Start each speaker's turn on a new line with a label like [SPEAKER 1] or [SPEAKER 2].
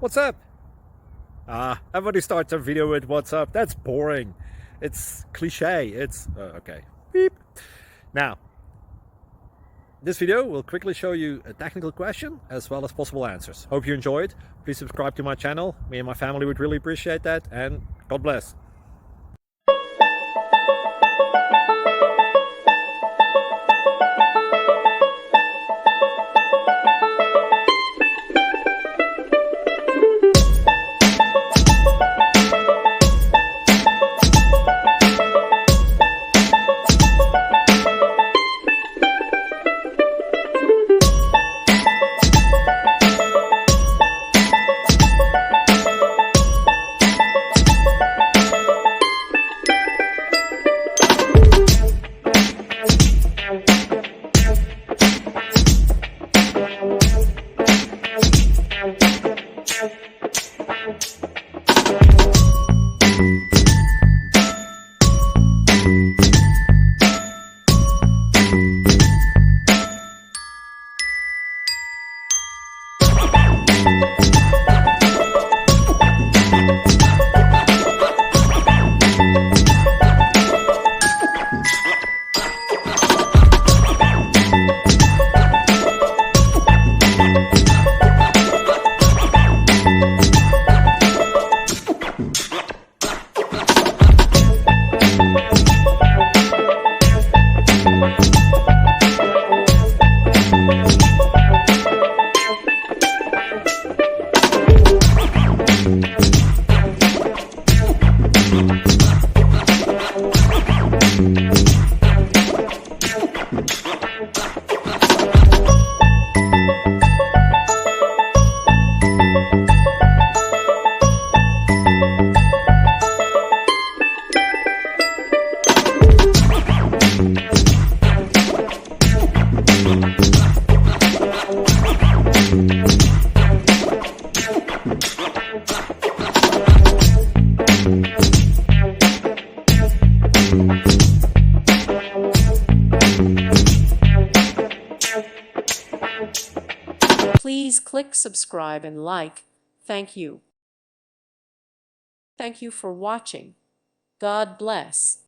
[SPEAKER 1] What's up? Everybody starts a video with what's up. That's boring. It's cliche. It's okay. Beep. Now, this video will quickly show you a technical question as well as possible answers. Hope you enjoyed. Please subscribe to my channel. Me and my family would really appreciate that, and God bless.
[SPEAKER 2] Please click subscribe and like. Thank you. Thank you for watching. God bless.